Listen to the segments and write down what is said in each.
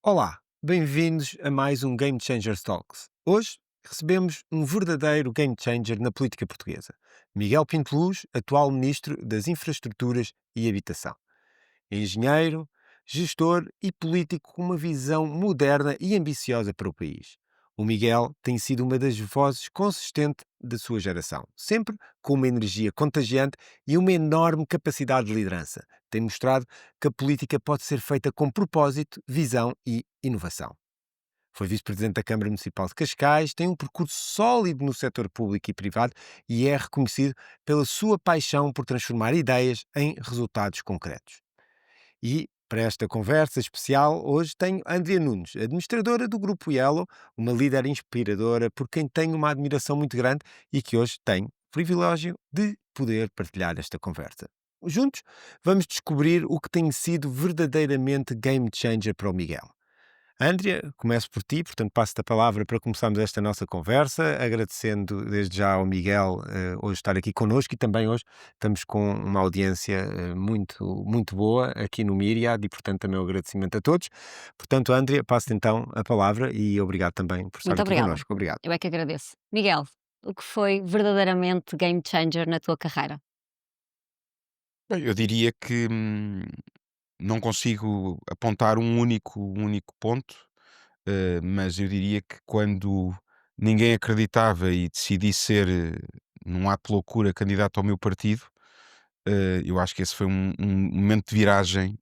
Olá, bem-vindos a mais um Game Changers Talks. Hoje recebemos um verdadeiro game changer na política portuguesa. Miguel Pinto Luz, atual Ministro das Infraestruturas e Habitação. Engenheiro, gestor e político com uma visão moderna e ambiciosa para o país. O Miguel tem sido uma das vozes consistente da sua geração, sempre com uma energia contagiante e uma enorme capacidade de liderança. Tem mostrado que a política pode ser feita com propósito, visão e inovação. Foi vice-presidente da Câmara Municipal de Cascais, tem um percurso sólido no setor público e privado e é reconhecido pela sua paixão por transformar ideias em resultados concretos. E para esta conversa especial, hoje tenho Andrea Nunes, administradora do Grupo Yellow, uma líder inspiradora por quem tenho uma admiração muito grande e que hoje tenho o privilégio de poder partilhar esta conversa. Juntos, vamos descobrir o que tem sido verdadeiramente game changer para o Miguel. Andrea, começo por ti, portanto passo-te a palavra para começarmos esta nossa conversa, agradecendo desde já ao Miguel hoje estar aqui connosco e também hoje estamos com uma audiência muito boa aqui no Myriad e portanto também o agradecimento a todos. Portanto, Andrea, passo-te então a palavra e obrigado também por estar Muito aqui obrigada. connosco. Obrigado. Eu é que agradeço. Miguel, o que foi verdadeiramente game changer na tua carreira? Bem, eu diria que, não consigo apontar um único ponto, mas eu diria que quando ninguém acreditava e decidi ser, num ato de loucura, candidato ao meu partido, eu acho que esse foi um momento de viragem,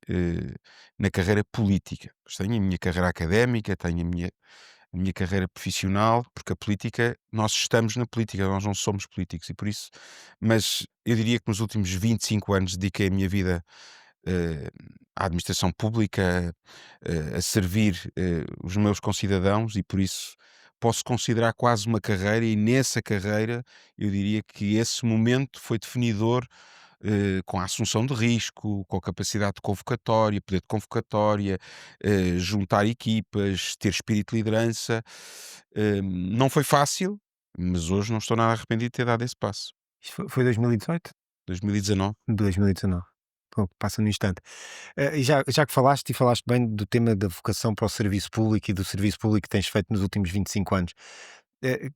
na carreira política. Pois tenho a minha carreira académica, tenho a minha carreira profissional, porque a política, nós estamos na política, nós não somos políticos e por isso, mas eu diria que nos últimos 25 anos dediquei a minha vida eh, à administração pública, a servir os meus concidadãos e por isso posso considerar quase uma carreira e nessa carreira eu diria que esse momento foi definidor, com a assunção de risco, com a capacidade de convocatória, poder de convocatória, juntar equipas, ter espírito de liderança. Não foi fácil, mas hoje não estou nada arrependido de ter dado esse passo. Isto foi 2018? 2019. 2019. Pô, passa no instante. E já que falaste e falaste bem do tema da vocação para o serviço público e do serviço público que tens feito nos últimos 25 anos,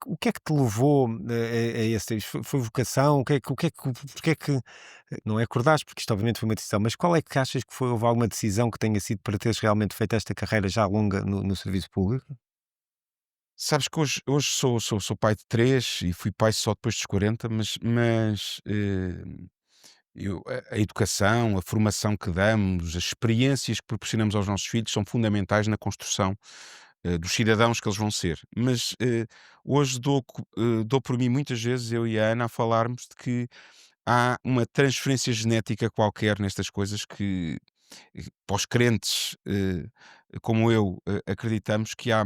o que é que te levou a esse? Foi vocação? Porque é que, não é acordaste, porque isto obviamente foi uma decisão, mas qual é que achas que foi, houve alguma decisão que tenha sido para teres realmente feito esta carreira já longa no serviço público? Sabes que hoje sou pai de 3 e fui pai só depois dos 40, a educação, a formação que damos, as experiências que proporcionamos aos nossos filhos são fundamentais na construção, dos cidadãos que eles vão ser. Hoje dou por mim muitas vezes, eu e a Ana, a falarmos de que há uma transferência genética qualquer nestas coisas que, para os crentes, como eu, acreditamos que há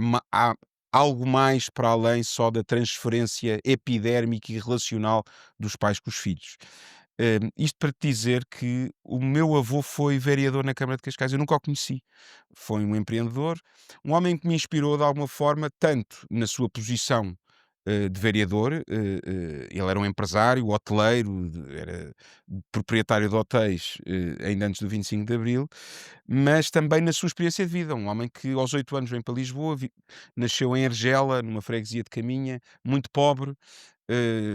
algo mais para além só da transferência epidérmica e relacional dos pais com os filhos. Isto para te dizer que o meu avô foi vereador na Câmara de Cascais, eu nunca o conheci. Foi um empreendedor, um homem que me inspirou de alguma forma, tanto na sua posição de vereador, ele era um empresário, hoteleiro, era proprietário de hotéis ainda antes do 25 de Abril, mas também na sua experiência de vida. Um homem que aos 8 anos vem para Lisboa, nasceu em Argela, numa freguesia de Caminha, muito pobre,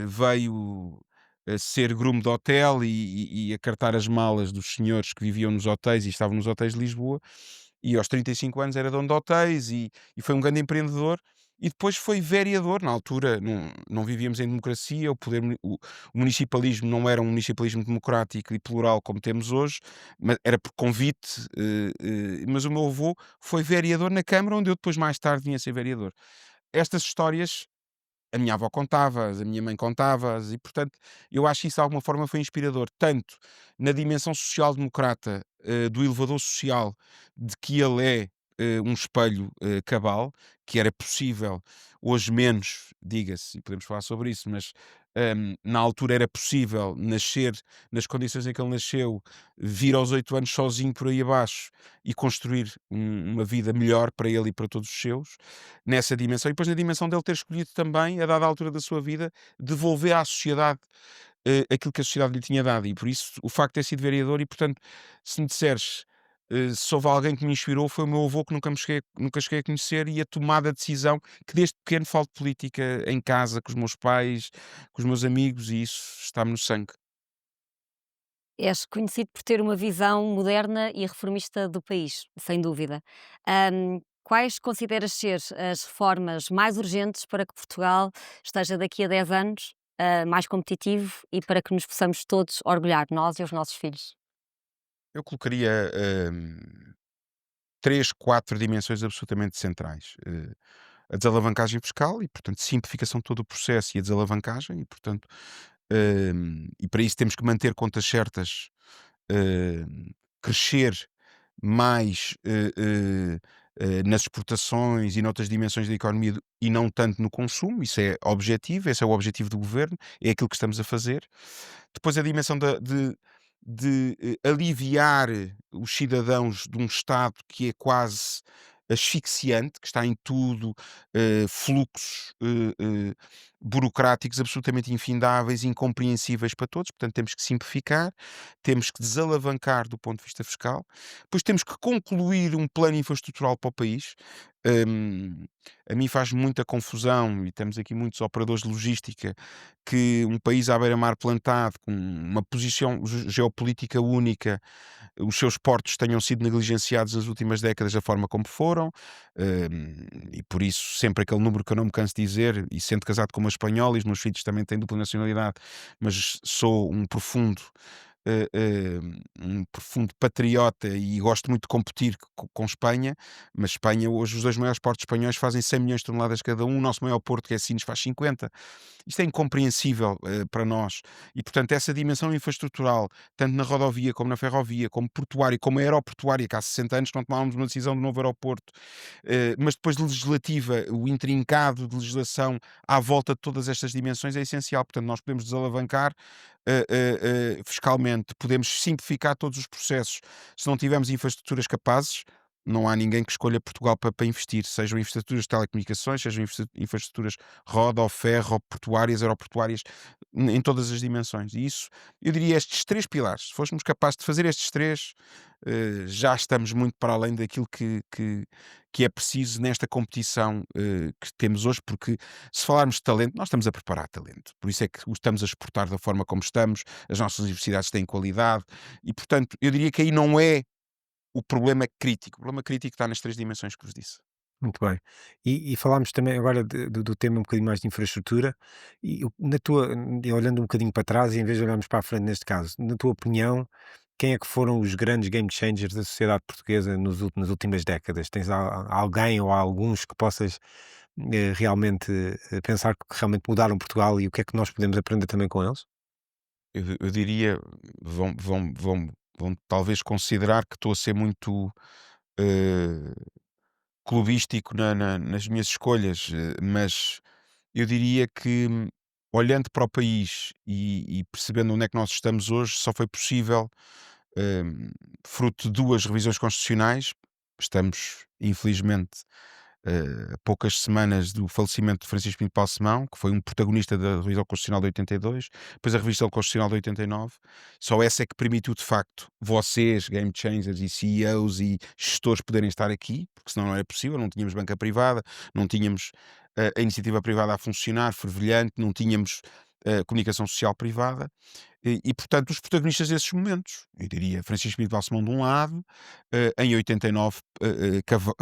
veio a ser grumo de hotel e a cartar as malas dos senhores que viviam nos hotéis e estavam nos hotéis de Lisboa, e aos 35 anos era dono de hotéis e foi um grande empreendedor. E depois foi vereador, na altura não vivíamos em democracia, o municipalismo não era um municipalismo democrático e plural como temos hoje, mas era por convite, mas o meu avô foi vereador na Câmara, onde eu depois mais tarde vinha a ser vereador. Estas histórias a minha avó contava-as, a minha mãe contava-as e, portanto, eu acho que isso de alguma forma foi inspirador, tanto na dimensão social-democrata, do elevador social, de que ele é, um espelho, cabal, que era possível, hoje menos, diga-se, e podemos falar sobre isso, mas, na altura era possível nascer nas condições em que ele nasceu, vir aos 8 anos sozinho por aí abaixo e construir uma vida melhor para ele e para todos os seus nessa dimensão. E depois na dimensão dele ter escolhido também, a dada altura da sua vida, devolver à sociedade aquilo que a sociedade lhe tinha dado. E por isso o facto de ter sido vereador, e portanto, se me disseres. se houve alguém que me inspirou foi o meu avô, que nunca cheguei a conhecer, e a tomada de decisão que desde pequeno falo de política em casa, com os meus pais, com os meus amigos, e isso está-me no sangue. És conhecido por ter uma visão moderna e reformista do país, sem dúvida. Quais consideras ser as reformas mais urgentes para que Portugal esteja daqui a 10 anos mais competitivo e para que nos possamos todos orgulhar, nós e os nossos filhos? Eu colocaria 3, 4 dimensões absolutamente centrais. A desalavancagem fiscal e, portanto, simplificação de todo o processo e a desalavancagem, e, portanto, e para isso temos que manter contas certas, crescer mais nas exportações e noutras dimensões da economia e não tanto no consumo. Isso é objetivo, esse é o objetivo do governo, é aquilo que estamos a fazer. Depois a dimensão de aliviar os cidadãos de um Estado que é quase asfixiante, que está em tudo, fluxos burocráticos absolutamente infindáveis, incompreensíveis para todos. Portanto, temos que simplificar, temos que desalavancar do ponto de vista fiscal, depois temos que concluir um plano infraestrutural para o país. Hum, a mim faz muita confusão, e temos aqui muitos operadores de logística, que um país à beira-mar plantado, com uma posição geopolítica única, os seus portos tenham sido negligenciados nas últimas décadas da forma como foram, e por isso sempre aquele número que eu não me canso de dizer, e sendo casado com uma espanhola, e os meus filhos também têm dupla nacionalidade, mas sou um profundo patriota e gosto muito de competir com Espanha, mas Espanha, hoje os dois maiores portos espanhóis fazem 100 milhões de toneladas cada um, o nosso maior porto, que é Sines, faz 50. Isto é incompreensível para nós, e portanto essa dimensão infraestrutural, tanto na rodovia como na ferrovia, como portuária, como aeroportuária, que há 60 anos que não tomávamos uma decisão do novo aeroporto, mas depois legislativa, o intrincado de legislação à volta de todas estas dimensões é essencial. Portanto, nós podemos desalavancar fiscalmente, podemos simplificar todos os processos. Se não tivermos infraestruturas capazes, não há ninguém que escolha Portugal para investir, sejam infraestruturas de telecomunicações, sejam infraestruturas roda ou ferro, ou portuárias, aeroportuárias, em todas as dimensões. E isso, eu diria, estes três pilares, se fôssemos capazes de fazer estes três, já estamos muito para além daquilo que é preciso nesta competição que temos hoje, porque se falarmos de talento, nós estamos a preparar talento. Por isso é que o estamos a exportar da forma como estamos, as nossas universidades têm qualidade, e portanto, eu diria que aí não é o problema crítico. O problema crítico está nas três dimensões que vos disse. Muito bem. E falámos também agora do tema um bocadinho mais de infraestrutura, e olhando um bocadinho para trás, e em vez de olharmos para a frente neste caso, na tua opinião, quem é que foram os grandes game changers da sociedade portuguesa nas últimas décadas? Tens alguém ou alguns que possas realmente pensar que realmente mudaram Portugal, e o que é que nós podemos aprender também com eles? Eu diria, vão talvez considerar que estou a ser muito eh, clubístico nas minhas escolhas, mas eu diria que, olhando para o país e percebendo onde é que nós estamos hoje, só foi possível, fruto de duas revisões constitucionais. Estamos, infelizmente, a poucas semanas do falecimento de Francisco Pinto Balsemão, que foi um protagonista da revisão constitucional de 82, depois a revisão constitucional de 89. Só essa é que permitiu, de facto, vocês, game changers e CEOs e gestores, poderem estar aqui, porque senão não era possível. Não tínhamos banca privada, não tínhamos a iniciativa privada a funcionar, fervilhante, não tínhamos comunicação social privada. Portanto, os protagonistas desses momentos, eu diria Francisco Pinto Balsemão de um lado, em 89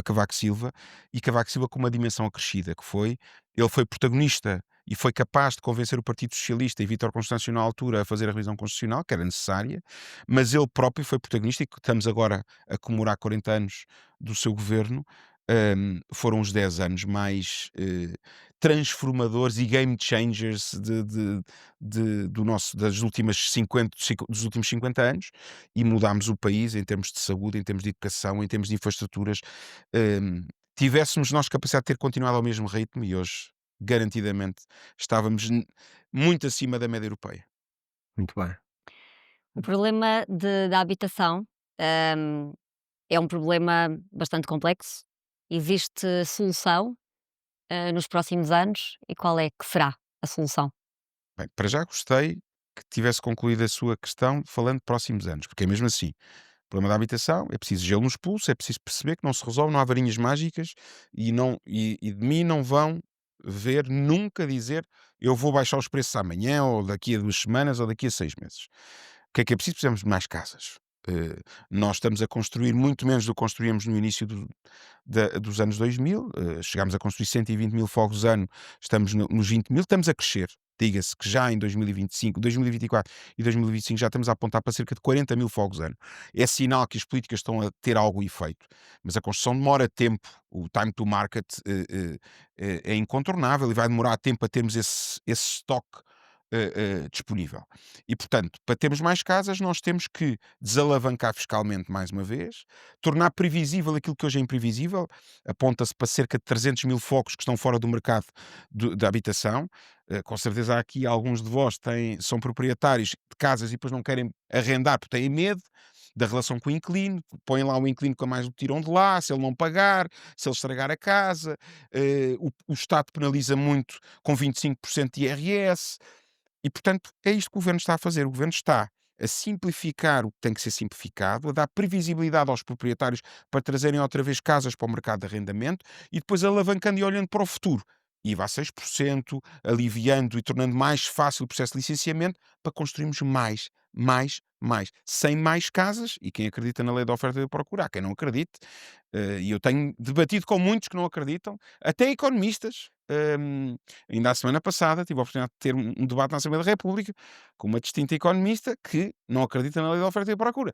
Cavaco Silva, e Cavaco Silva com uma dimensão acrescida, que foi, ele foi protagonista e foi capaz de convencer o Partido Socialista e Vítor Constâncio na altura a fazer a revisão constitucional, que era necessária, mas ele próprio foi protagonista, e que estamos agora a comemorar 40 anos do seu governo. Foram os 10 anos mais transformadores e game changers dos últimos 50 anos, e mudámos o país em termos de saúde, em termos de educação, em termos de infraestruturas. Tivéssemos nós capacidade de ter continuado ao mesmo ritmo, e hoje, garantidamente, estávamos muito acima da média europeia. Muito bem. O problema da habitação, hum, é um problema bastante complexo. Existe solução, nos próximos anos e qual é que será a solução? Bem, para já gostei que tivesse concluído a sua questão falando de próximos anos, porque é mesmo assim. problema da habitação, é preciso gelo nos pulsos, é preciso perceber que não se resolve, não há varinhas mágicas e de mim não vão ver nunca dizer eu vou baixar os preços amanhã, ou daqui a 2 semanas, ou daqui a 6 meses. O que é preciso? Precisamos de mais casas. Nós estamos a construir muito menos do que construíamos no início dos anos 2000. Chegámos a construir 120.000 fogos ano, estamos nos 20.000, estamos a crescer. Diga-se que já em 2025, 2024 e 2025 já estamos a apontar para cerca de 40.000 fogos ano. É sinal que as políticas estão a ter algum efeito, mas a construção demora tempo. O time to market é incontornável e vai demorar tempo a termos esse estoque disponível. E, portanto, para termos mais casas, nós temos que desalavancar fiscalmente mais uma vez, tornar previsível aquilo que hoje é imprevisível. Aponta-se para cerca de 300.000 focos que estão fora do mercado da habitação. Com certeza há aqui alguns de vós são proprietários de casas e depois não querem arrendar porque têm medo da relação com o inquilino, põem lá o inquilino que mais o tiram de lá, se ele não pagar, se ele estragar a casa, o Estado penaliza muito com 25% de IRS. E, portanto, é isto que o governo está a fazer. O governo está a simplificar o que tem que ser simplificado, a dar previsibilidade aos proprietários para trazerem outra vez casas para o mercado de arrendamento e depois alavancando e olhando para o futuro. IVA a 6%, aliviando e tornando mais fácil o processo de licenciamento para construirmos mais, mais, mais. Sem mais casas, e quem acredita na lei da oferta e da procura, há quem não acredite, e eu tenho debatido com muitos que não acreditam, até economistas. Ainda a semana passada tive a oportunidade de ter um debate na Assembleia da República com uma distinta economista que não acredita na lei da oferta e da procura.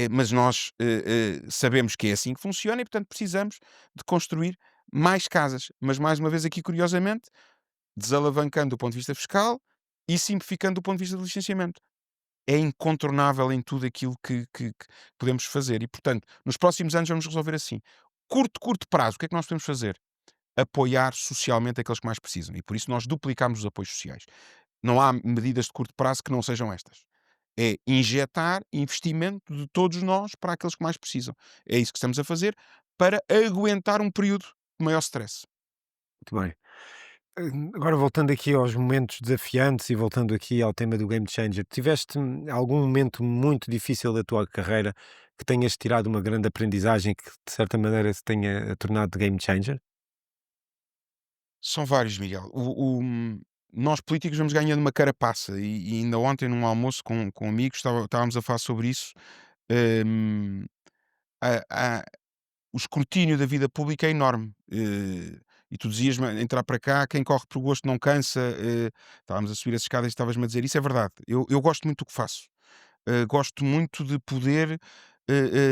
Mas nós sabemos que é assim que funciona e, portanto, precisamos de construir mais casas. Mas, mais uma vez, aqui, curiosamente, desalavancando do ponto de vista fiscal e simplificando do ponto de vista do licenciamento. É incontornável em tudo aquilo que podemos fazer. E, portanto, nos próximos anos vamos resolver assim. Curto prazo, o que é que nós podemos fazer? Apoiar socialmente aqueles que mais precisam. E por isso nós duplicamos os apoios sociais. Não há medidas de curto prazo que não sejam estas. É injetar investimento de todos nós para aqueles que mais precisam. É isso que estamos a fazer para aguentar um período de maior stress. Muito bem. Agora voltando aqui aos momentos desafiantes e voltando aqui ao tema do game changer, tiveste algum momento muito difícil da tua carreira que tenhas tirado uma grande aprendizagem que de certa maneira se tenha tornado game changer? São vários, Miguel. Nós políticos vamos ganhando uma carapaça e ainda ontem num almoço com amigos estávamos a falar sobre isso. Hum, a- a- o escrutínio da vida pública é enorme. E tu dizias-me, entrar para cá, quem corre por gosto não cansa. Estávamos a subir as escadas e estavas-me a dizer, isso é verdade. Eu gosto muito do que faço. Gosto muito de poder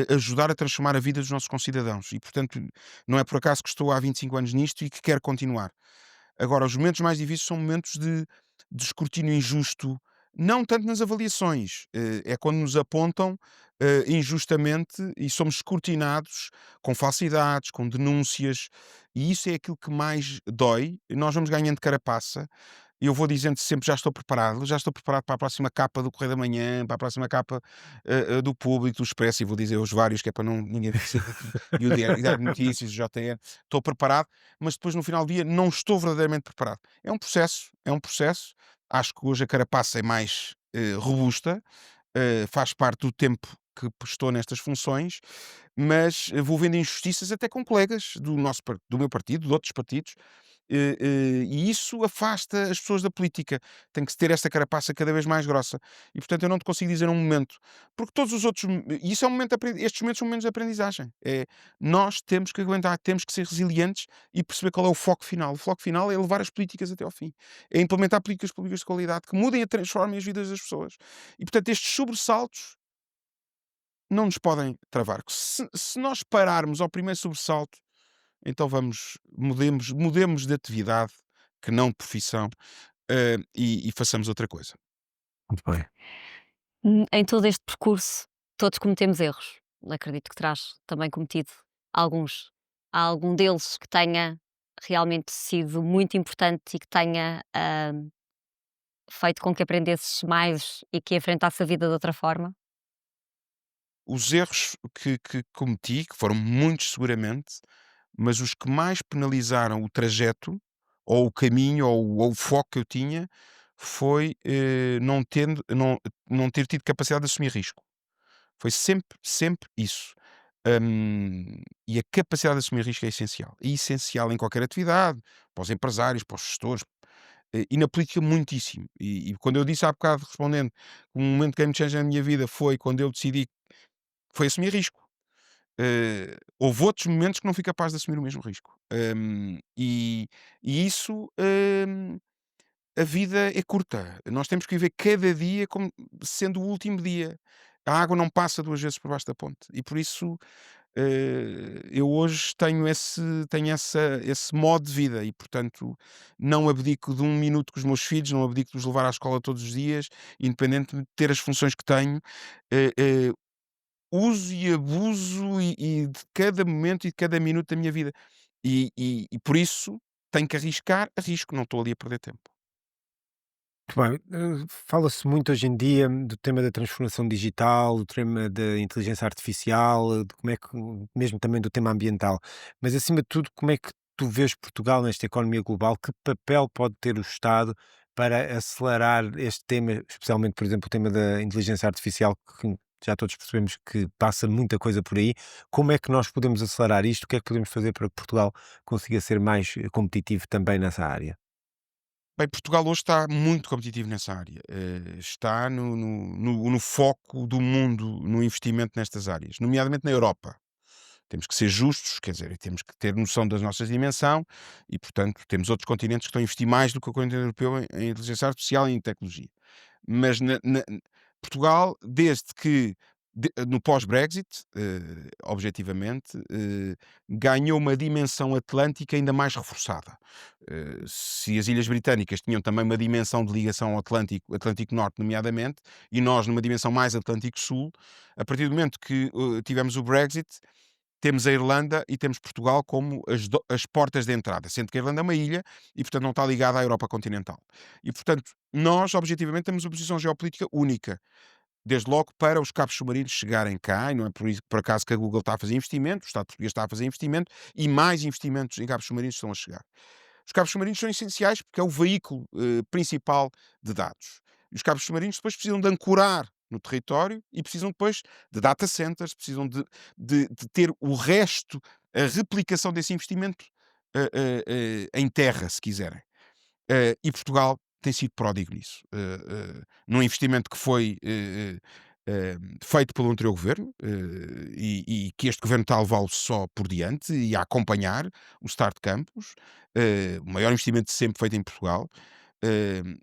ajudar a transformar a vida dos nossos concidadãos. E, portanto, não é por acaso que estou há 25 anos nisto e que quero continuar. Agora, os momentos mais difíceis são momentos de escrutínio injusto, não tanto nas avaliações, é quando nos apontam injustamente e somos escrutinados com falsidades, com denúncias, e isso é aquilo que mais dói. Nós vamos ganhando carapaça. Eu vou dizendo sempre já estou preparado para a próxima capa do Correio da Manhã, para a próxima capa do Público, do Expresso, e vou dizer os vários, que é para não ninguém e o Diário de Notícias, o JN. Estou preparado, mas depois no final do dia não estou verdadeiramente preparado. É um processo, é um processo. Acho que hoje a carapaça é mais robusta, faz parte do tempo que estou nestas funções, mas vou vendo injustiças até com colegas do meu partido, de outros partidos, e isso afasta as pessoas da política. Tem que se ter esta carapaça cada vez mais grossa. E portanto eu não te consigo dizer um momento, porque todos os outros, e isso é um momento estes momentos são momentos de aprendizagem. Nós temos que aguentar, temos que ser resilientes e perceber qual é o foco final. O foco final é levar as políticas até ao fim. É implementar políticas públicas de qualidade que mudem e transformem as vidas das pessoas. E portanto estes sobressaltos não nos podem travar. Se nós pararmos ao primeiro sobressalto, então mudemos de atividade, que não de profissão, e façamos outra coisa. Muito bem. Em todo este percurso, todos cometemos erros. Acredito que terás também cometido alguns. Há algum deles que tenha realmente sido muito importante e que tenha feito com que aprendesses mais e que enfrentasse a vida de outra forma? Os erros que cometi, que foram muitos seguramente, mas os que mais penalizaram o trajeto, ou o caminho, ou o foco que eu tinha, foi não ter tido capacidade de assumir risco. Foi sempre, sempre isso. E a capacidade de assumir risco é essencial. É essencial em qualquer atividade, para os empresários, para os gestores, e na política muitíssimo. E quando eu disse há bocado, respondendo, um momento game changer na minha vida foi quando eu decidi, foi assumir risco. Houve outros momentos que não fui capaz de assumir o mesmo risco. E isso, a vida é curta. Nós temos que viver cada dia como sendo o último dia. A água não passa duas vezes por baixo da ponte. E por isso, eu hoje tenho esse modo de vida e, portanto, não abdico de um minuto com os meus filhos, não abdico de os levar à escola todos os dias, independente de ter as funções que tenho. Eh, eh, Uso e abuso e de cada momento e de cada minuto da minha vida. E por isso tenho que arriscar, arrisco, não estou ali a perder tempo. Muito bem, fala-se muito hoje em dia do tema da transformação digital, do tema da inteligência artificial, de como é que, mesmo também do tema ambiental, mas acima de tudo, como é que tu vês Portugal nesta economia global? Que papel pode ter o Estado para acelerar este tema, especialmente, por exemplo, o tema da inteligência artificial, que já todos percebemos que passa muita coisa por aí. Como é que nós podemos acelerar isto? O que é que podemos fazer para que Portugal consiga ser mais competitivo também nessa área? Bem, Portugal hoje está muito competitivo nessa área. Está no foco do mundo no investimento nestas áreas, nomeadamente na Europa. Temos que ser justos, quer dizer, e temos que ter noção da nossa dimensão e, portanto, temos outros continentes que estão a investir mais do que o continente europeu em inteligência artificial e em tecnologia. Mas Portugal, desde que no pós-Brexit, objetivamente, ganhou uma dimensão atlântica ainda mais reforçada. Se as Ilhas Britânicas tinham também uma dimensão de ligação ao Atlântico Norte, nomeadamente, e nós numa dimensão mais Atlântico Sul, a partir do momento que tivemos o Brexit, temos a Irlanda e temos Portugal como as portas de entrada, sendo que a Irlanda é uma ilha e, portanto, não está ligada à Europa continental. E, portanto, nós, objetivamente, temos uma posição geopolítica única, desde logo para os cabos submarinos chegarem cá, e não é por acaso que a Google está a fazer investimento, o Estado português está a fazer investimento, e mais investimentos em cabos submarinos estão a chegar. Os cabos submarinos são essenciais porque é o veículo principal de dados. E os cabos submarinos depois precisam de ancorar no território e precisam depois de data centers, precisam de ter o resto, a replicação desse investimento em terra, se quiserem. E Portugal tem sido pródigo nisso. Num investimento que foi feito pelo anterior governo e que este governo está a levá-lo só por diante e a acompanhar o Start Campus, o maior investimento sempre feito em Portugal.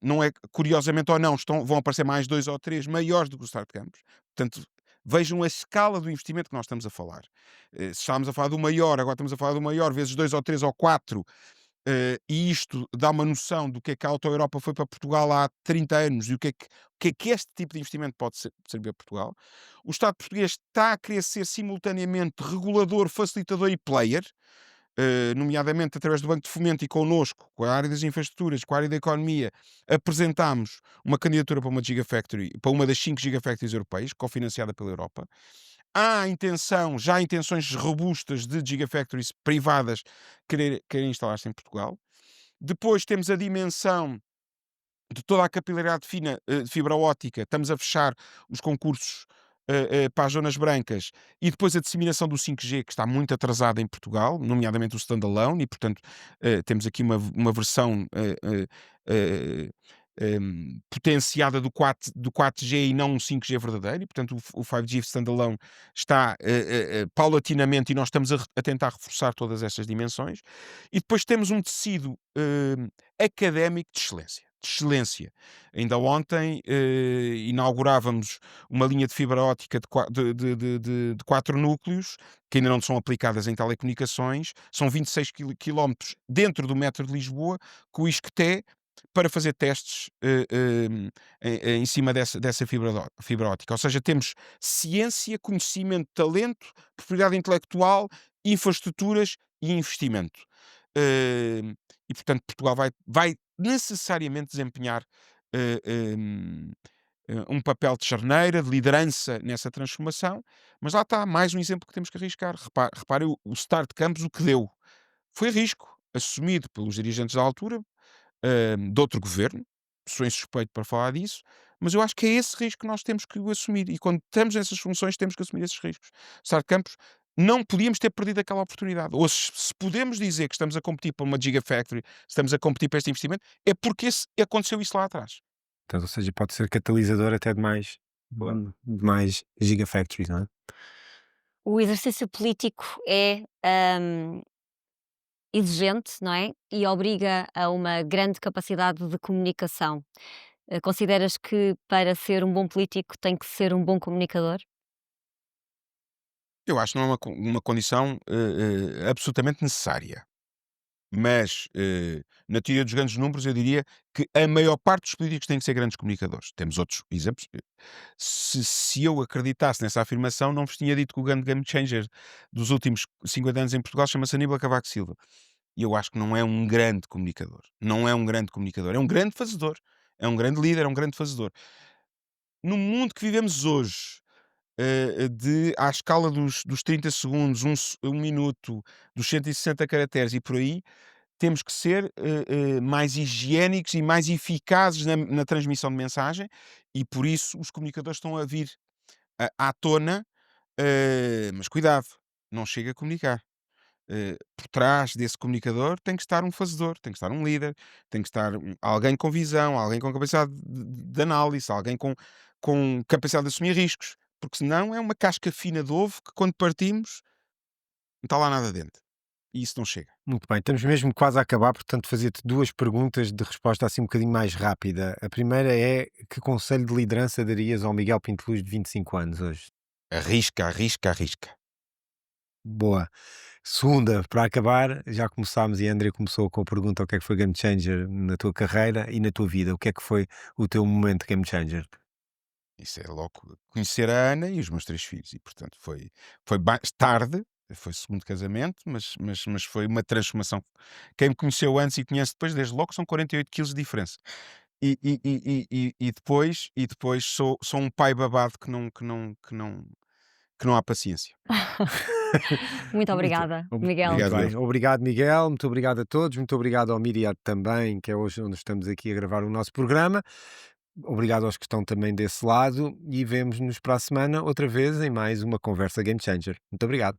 Não é, curiosamente ou não, vão aparecer mais dois ou três maiores do que o Start Campus. Portanto, vejam a escala do investimento que nós estamos a falar. Se estávamos a falar do maior, agora estamos a falar do maior, vezes dois ou três ou quatro. E isto dá uma noção do que a Auto Europa foi para Portugal há 30 anos e o que é que este tipo de investimento pode servir a Portugal. O Estado português está a querer ser simultaneamente regulador, facilitador e player, nomeadamente através do Banco de Fomento e connosco, com a área das infraestruturas, com a área da economia, apresentámos uma candidatura para uma Gigafactory, para uma das 5 Gigafactories europeias, cofinanciada pela Europa. Já há intenções robustas de gigafactories privadas quererem instalar-se em Portugal. Depois temos a dimensão de toda a capilaridade fina, de fibra óptica. Estamos a fechar os concursos para as zonas brancas e depois a disseminação do 5G, que está muito atrasada em Portugal, nomeadamente o standalone, e portanto temos aqui uma versão potenciada do 4G e não um 5G verdadeiro, e portanto o 5G standalone está paulatinamente e nós estamos a tentar reforçar todas estas dimensões. E depois temos um tecido académico de excelência. De excelência. Ainda ontem inaugurávamos uma linha de fibra óptica de 4 núcleos, que ainda não são aplicadas em telecomunicações, são 26 quilómetros dentro do metro de Lisboa, com o Isqueté, para fazer testes em cima dessa fibra óptica. Ou seja, temos ciência, conhecimento, talento, propriedade intelectual, infraestruturas e investimento. E, portanto, Portugal vai necessariamente desempenhar um papel de charneira, de liderança nessa transformação, mas lá está, mais um exemplo que temos que arriscar. Repare o Start Campus, o que deu. Foi risco, assumido pelos dirigentes da altura, de outro governo, sou insuspeito para falar disso, Mas eu acho que é esse risco que nós temos que assumir. E quando estamos nessas funções, temos que assumir esses riscos. Sá de Campos, não podíamos ter perdido aquela oportunidade. Ou se podemos dizer que estamos a competir para uma Gigafactory, estamos a competir para este investimento, é porque aconteceu isso lá atrás. Portanto, ou seja, pode ser catalisador até de mais gigafactories, não é? O exercício político é exigente, não é? E obriga a uma grande capacidade de comunicação. Consideras que para ser um bom político tem que ser um bom comunicador? Eu acho que não é uma condição absolutamente necessária. Mas, na teoria dos grandes números, eu diria que a maior parte dos políticos têm que ser grandes comunicadores. Temos outros exemplos. Se eu acreditasse nessa afirmação, não vos tinha dito que o grande game changer dos últimos 50 anos em Portugal chama-se Aníbal Cavaco Silva. E eu acho que não é um grande comunicador. Não é um grande comunicador. É um grande fazedor. É um grande líder, é um grande fazedor. No mundo que vivemos hoje, à escala dos 30 segundos, um minuto, dos 160 caracteres e por aí, temos que ser mais higiênicos e mais eficazes na transmissão de mensagem, e por isso os comunicadores estão a vir à tona, mas cuidado, não chega a comunicar. Por trás desse comunicador tem que estar um fazedor, tem que estar um líder, tem que estar alguém com visão, alguém com capacidade de análise, alguém com capacidade de assumir riscos, porque senão é uma casca fina de ovo que quando partimos não está lá nada dentro. E isso não chega. Muito bem, estamos mesmo quase a acabar, portanto, fazer-te duas perguntas de resposta assim um bocadinho mais rápida. A primeira é: que conselho de liderança darias ao Miguel Pinteluz de 25 anos hoje? Arrisca, arrisca, arrisca. Boa. Segunda, para acabar, já começámos e a André começou com a pergunta: o que é que foi game changer na tua carreira e na tua vida? O que é que foi o teu momento game changer? Isso é logo conhecer a Ana e os meus 3 filhos e, portanto, foi mais tarde, foi o segundo casamento, mas foi uma transformação. Quem me conheceu antes e conhece depois, desde logo, são 48 quilos de diferença. E depois sou um pai babado que não há paciência. Muito Muito, obrigada, Miguel. muito Obrigado eu. bem. Obrigado, Miguel. Muito obrigado a todos. Muito obrigado ao Miriam também, que é hoje onde estamos aqui a gravar o nosso programa. Obrigado aos que estão também desse lado e vemos-nos para a semana outra vez em mais uma conversa Game Changer. Muito obrigado.